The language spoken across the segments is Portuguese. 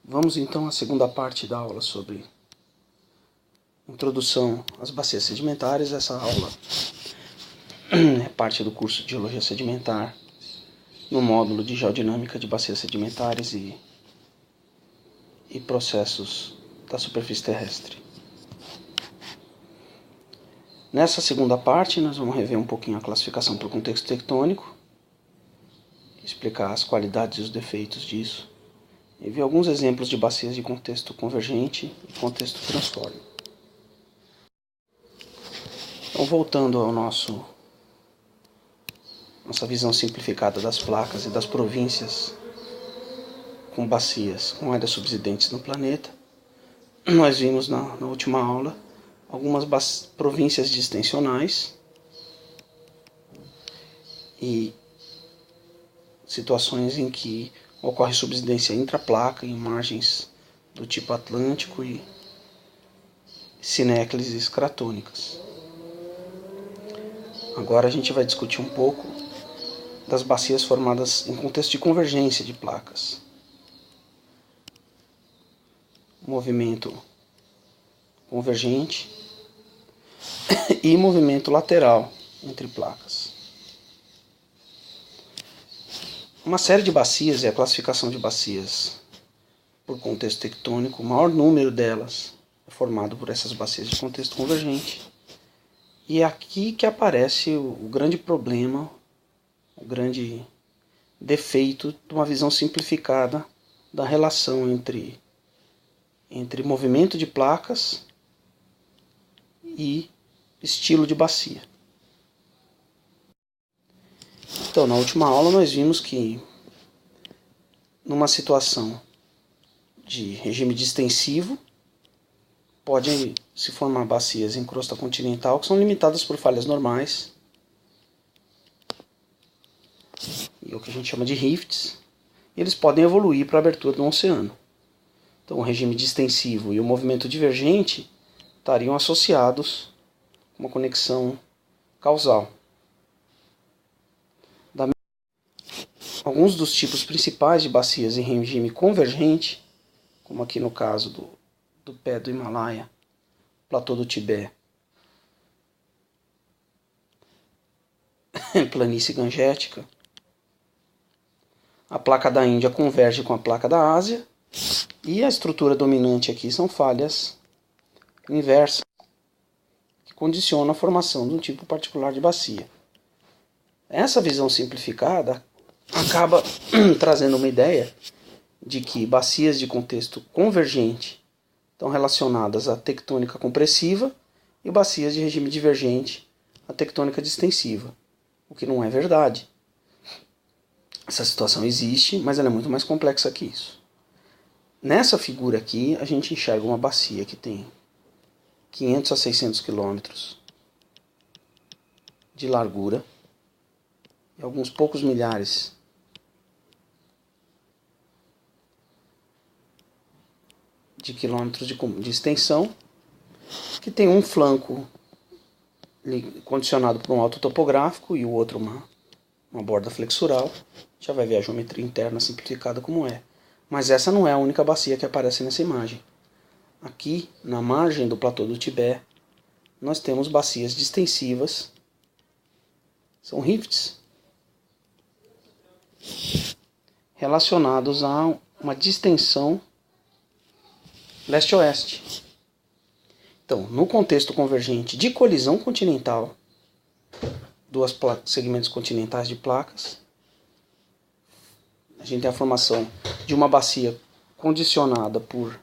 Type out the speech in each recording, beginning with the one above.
Vamos então à segunda parte da aula sobre introdução às bacias sedimentares. Essa aula é parte do curso de Geologia Sedimentar no módulo de Geodinâmica de bacias sedimentares e processos da superfície terrestre. Nessa segunda parte nós vamos rever um pouquinho a classificação por contexto tectônico, explicar as qualidades e os defeitos disso, e ver alguns exemplos de bacias de contexto convergente e contexto transforme. Então, voltando ao nossa visão simplificada das placas e das províncias com bacias com áreas subsidentes no planeta, nós vimos na última aula algumas províncias distensionais e situações em que ocorre subsidência intraplaca em margens do tipo atlântico e sinéclises cratônicas. Agora a gente vai discutir um pouco das bacias formadas em contexto de convergência de placas. Movimento convergente e movimento lateral entre placas. Uma série de bacias e a classificação de bacias por contexto tectônico, o maior número delas é formado por essas bacias de contexto convergente. E é aqui que aparece o grande problema, o grande defeito de uma visão simplificada da relação entre movimento de placas e estilo de bacia. Então, na última aula nós vimos que numa situação de regime distensivo podem se formar bacias em crosta continental que são limitadas por falhas normais, e o que a gente chama de rifts, e eles podem evoluir para a abertura do oceano. Então, o regime distensivo e o movimento divergente estariam associados com uma conexão causal. Alguns dos tipos principais de bacias em regime convergente, como aqui no caso do pé do Himalaia, platô do Tibete, planície gangética, a placa da Índia converge com a placa da Ásia, e a estrutura dominante aqui são falhas inversas, que condicionam a formação de um tipo particular de bacia. Essa visão simplificada acaba trazendo uma ideia de que bacias de contexto convergente estão relacionadas à tectônica compressiva e bacias de regime divergente à tectônica distensiva, o que não é verdade. Essa situação existe, mas ela é muito mais complexa que isso. Nessa figura aqui, a gente enxerga uma bacia que tem 500 a 600 quilômetros de largura e alguns poucos milhares de quilômetros de extensão, que tem um flanco condicionado por um alto topográfico e o outro uma borda flexural. Já vai ver a geometria interna simplificada como é. Mas essa não é a única bacia que aparece nessa imagem. Aqui, na margem do platô do Tibete, nós temos bacias distensivas. São rifts relacionados a uma distensão leste-oeste. Então, no contexto convergente de colisão continental, duas segmentos continentais de placas, a gente tem a formação de uma bacia condicionada por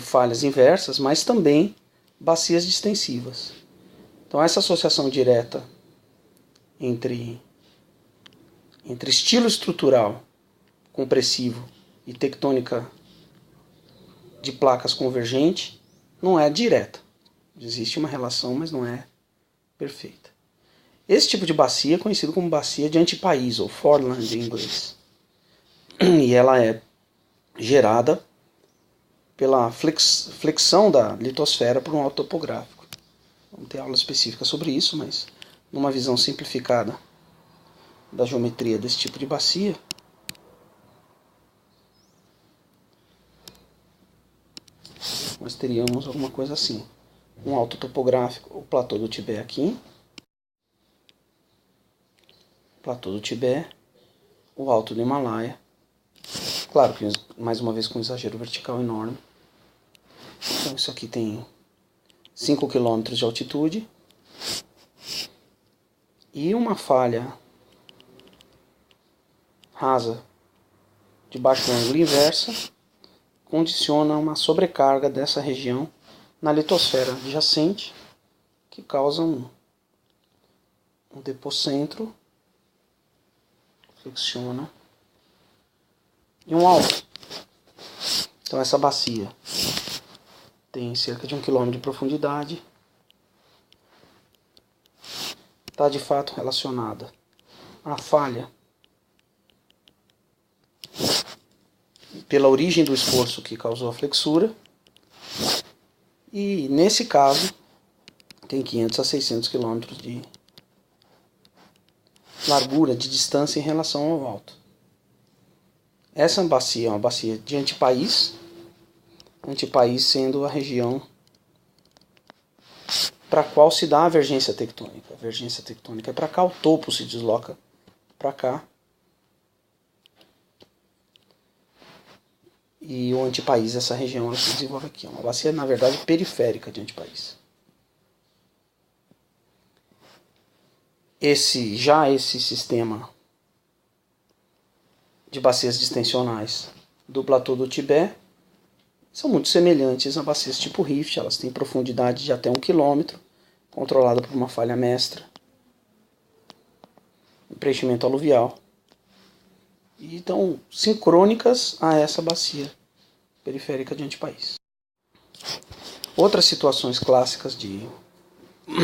falhas inversas, mas também bacias distensivas. Então, essa associação direta entre estilo estrutural compressivo e tectônica de placas convergente não é direta. Existe uma relação, mas não é perfeita. Esse tipo de bacia é conhecido como bacia de antipaís, ou foreland em inglês. E ela é gerada pela flexão da litosfera por um alto topográfico. Vamos ter aula específica sobre isso, mas numa visão simplificada da geometria desse tipo de bacia, teríamos alguma coisa assim. Um alto topográfico, o platô do Tibete aqui. Platô do Tibete. O alto do Himalaia. Claro que mais uma vez com um exagero vertical enorme. Então isso aqui tem 5 km de altitude. E uma falha rasa de baixo ângulo inversa condiciona uma sobrecarga dessa região na litosfera adjacente, que causa um depocentro, flexiona, e um alto. Então essa bacia tem cerca de 1 km de profundidade, está de fato relacionada à falha pela origem do esforço que causou a flexura, e nesse caso tem 500 a 600 km de largura, de distância em relação ao alto. Essa bacia é uma bacia de antipaís, antipaís sendo a região para a qual se dá a vergência tectônica. A vergência tectônica é para cá, o topo se desloca para cá. E o antipaís, essa região, ela se desenvolve aqui. É uma bacia, na verdade, periférica de antipaís. Esse sistema de bacias distensionais do platô do Tibete são muito semelhantes a bacias tipo Rift. Elas têm profundidade de até 1 km, controlada por uma falha mestra, preenchimento aluvial. E estão sincrônicas a essa bacia periférica de antipaís. Outras situações clássicas de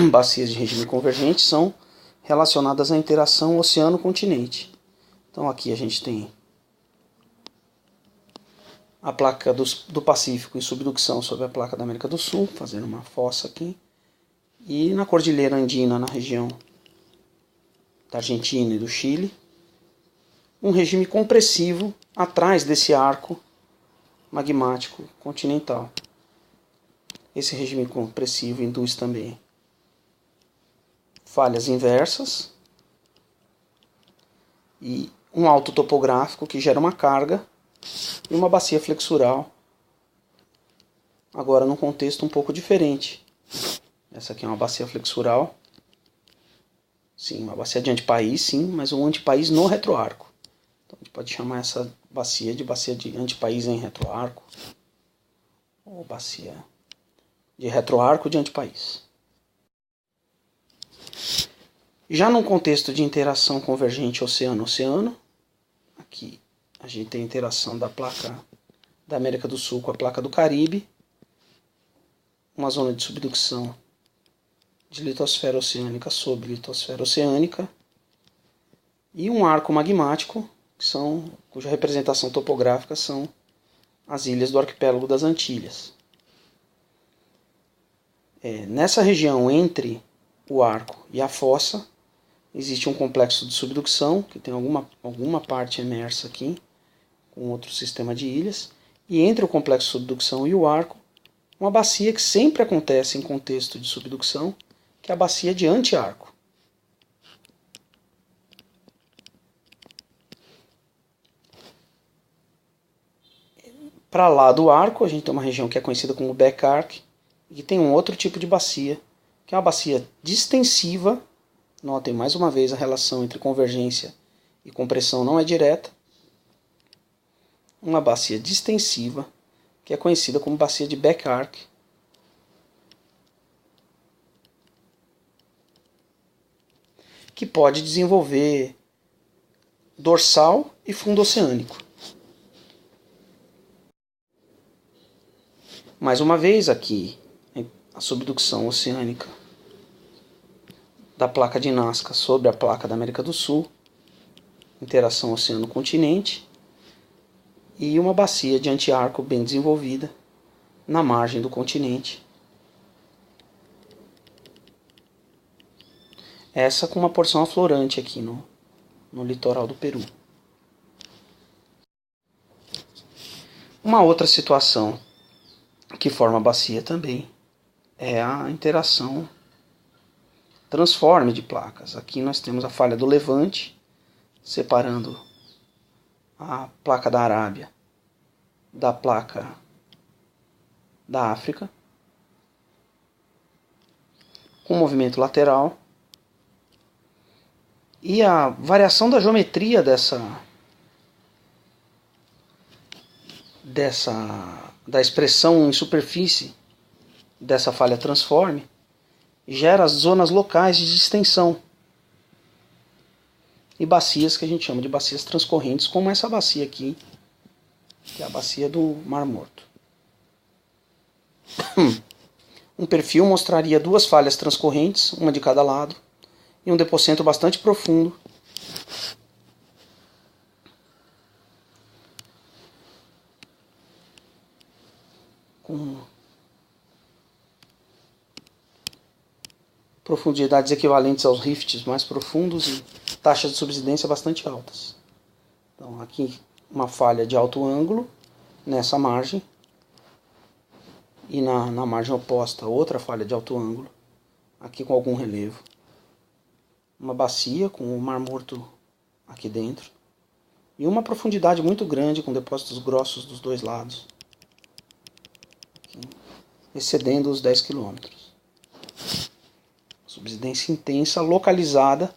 bacias de regime convergente são relacionadas à interação oceano-continente. Então aqui a gente tem a placa do Pacífico em subducção sobre a placa da América do Sul, fazendo uma fossa aqui. E na Cordilheira Andina, na região da Argentina e do Chile, um regime compressivo atrás desse arco magmático continental. Esse regime compressivo induz também falhas inversas e um alto topográfico que gera uma carga e uma bacia flexural, agora num contexto um pouco diferente. Essa aqui é uma bacia flexural, sim, uma bacia de antipaís, sim, mas um antipaís no retroarco. Então a gente pode chamar essa bacia de antipaís em retroarco, ou bacia de retroarco de antipaís. Já num contexto de interação convergente oceano-oceano, aqui a gente tem a interação da placa da América do Sul com a placa do Caribe, uma zona de subducção de litosfera oceânica sobre litosfera oceânica, e um arco magmático, cuja representação topográfica são as ilhas do arquipélago das Antilhas. Nessa região entre o arco e a fossa, existe um complexo de subducção, que tem alguma parte emersa aqui, com outro sistema de ilhas, e entre o complexo de subducção e o arco, uma bacia que sempre acontece em contexto de subducção, que é a bacia de antiarco. Para lá do arco, a gente tem uma região que é conhecida como back arc, e tem um outro tipo de bacia, que é uma bacia distensiva. Notem mais uma vez a relação entre convergência e compressão não é direta. Uma bacia distensiva, que é conhecida como bacia de back arc. Que pode desenvolver dorsal e fundo oceânico. Mais uma vez aqui, a subducção oceânica da placa de Nazca sobre a placa da América do Sul, interação oceano-continente, e uma bacia de antiarco bem desenvolvida na margem do continente. Essa com uma porção aflorante aqui no litoral do Peru. Uma outra situação que forma a bacia também é a interação transforme de placas. Aqui nós temos a falha do levante, separando a placa da Arábia da placa da África, com movimento lateral, e a variação da geometria da expressão em superfície dessa falha transforme gera as zonas locais de distensão e bacias que a gente chama de bacias transcorrentes, como essa bacia aqui, que é a bacia do Mar Morto. Um perfil mostraria duas falhas transcorrentes, uma de cada lado, e um depocento bastante profundo, com profundidades equivalentes aos rifts mais profundos e taxas de subsidência bastante altas. Então aqui uma falha de alto ângulo nessa margem, e na margem oposta outra falha de alto ângulo, aqui com algum relevo. Uma bacia com o Mar Morto aqui dentro, e uma profundidade muito grande com depósitos grossos dos dois lados, aqui, excedendo os 10 km. Subsidência intensa localizada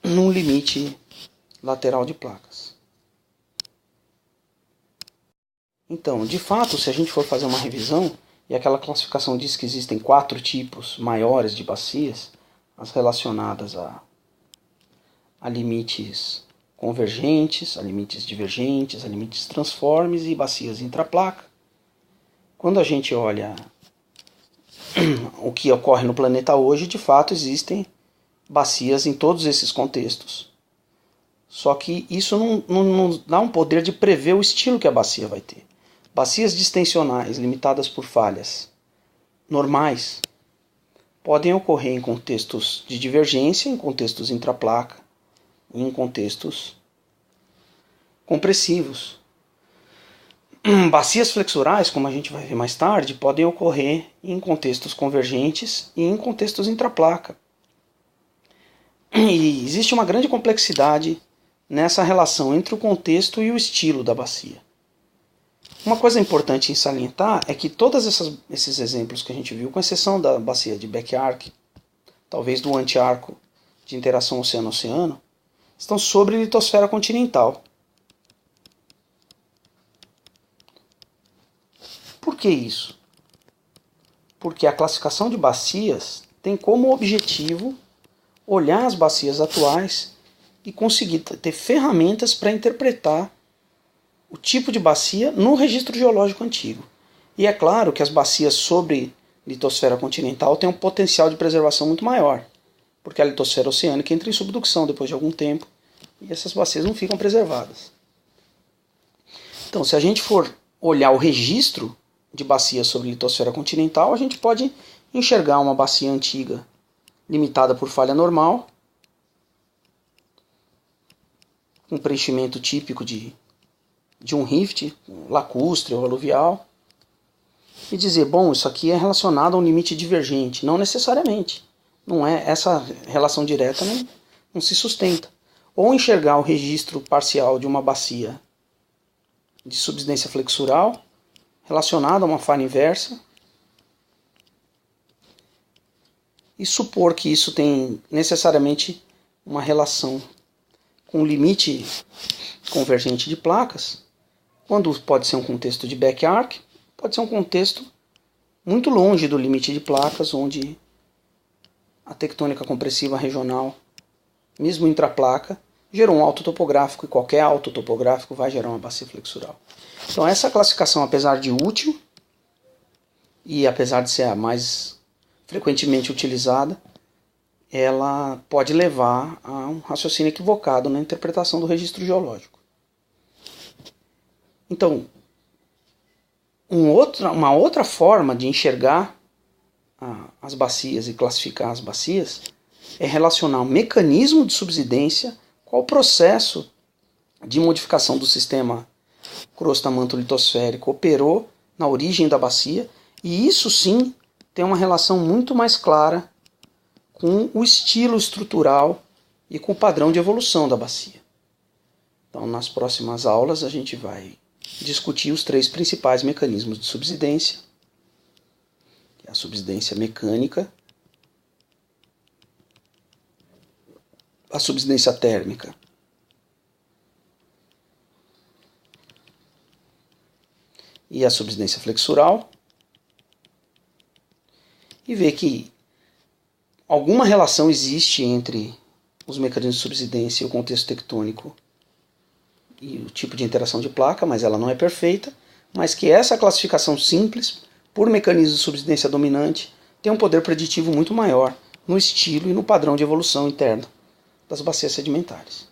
num limite lateral de placas. Então, de fato, se a gente for fazer uma revisão, e aquela classificação diz que existem 4 tipos maiores de bacias, as relacionadas a limites convergentes, a limites divergentes, a limites transformes e bacias intraplaca. Quando a gente olha o que ocorre no planeta hoje, de fato existem bacias em todos esses contextos. Só que isso não dá um poder de prever o estilo que a bacia vai ter. Bacias distensionais limitadas por falhas normais podem ocorrer em contextos de divergência, em contextos intraplaca, e em contextos compressivos. Bacias flexurais, como a gente vai ver mais tarde, podem ocorrer em contextos convergentes e em contextos intraplaca. E existe uma grande complexidade nessa relação entre o contexto e o estilo da bacia. Uma coisa importante em salientar é que todos esses exemplos que a gente viu, com exceção da bacia de back-arc, talvez do anti-arco de interação oceano-oceano, estão sobre a litosfera continental. Por que isso? Porque a classificação de bacias tem como objetivo olhar as bacias atuais e conseguir ter ferramentas para interpretar o tipo de bacia no registro geológico antigo. E é claro que as bacias sobre litosfera continental têm um potencial de preservação muito maior, porque a litosfera oceânica entra em subducção depois de algum tempo e essas bacias não ficam preservadas. Então, se a gente for olhar o registro de bacias sobre litosfera continental, a gente pode enxergar uma bacia antiga limitada por falha normal, com preenchimento típico de um rift, lacustre ou aluvial, e dizer, bom, isso aqui é relacionado a um limite divergente. Não necessariamente. Não é, essa relação direta não se sustenta. Ou enxergar o registro parcial de uma bacia de subsidência flexural relacionada a uma falha inversa e supor que isso tem necessariamente uma relação com o limite convergente de placas, quando pode ser um contexto de back-arc, pode ser um contexto muito longe do limite de placas, onde a tectônica compressiva regional, mesmo intraplaca, gerou um alto topográfico, e qualquer alto topográfico vai gerar uma bacia flexural. Então essa classificação, apesar de útil, e apesar de ser a mais frequentemente utilizada, ela pode levar a um raciocínio equivocado na interpretação do registro geológico. Então, uma outra forma de enxergar as bacias e classificar as bacias é relacionar o mecanismo de subsidência com o processo de modificação do sistema crosta-manto litosférico operou na origem da bacia, e isso sim tem uma relação muito mais clara com o estilo estrutural e com o padrão de evolução da bacia. Então, nas próximas aulas, a gente vai discutir os 3 principais mecanismos de subsidência: a subsidência mecânica, a subsidência térmica e a subsidência flexural, e ver que alguma relação existe entre os mecanismos de subsidência e o contexto tectônico e o tipo de interação de placa, mas ela não é perfeita, mas que essa classificação simples, por mecanismo de subsidência dominante, tem um poder preditivo muito maior no estilo e no padrão de evolução interno das bacias sedimentares.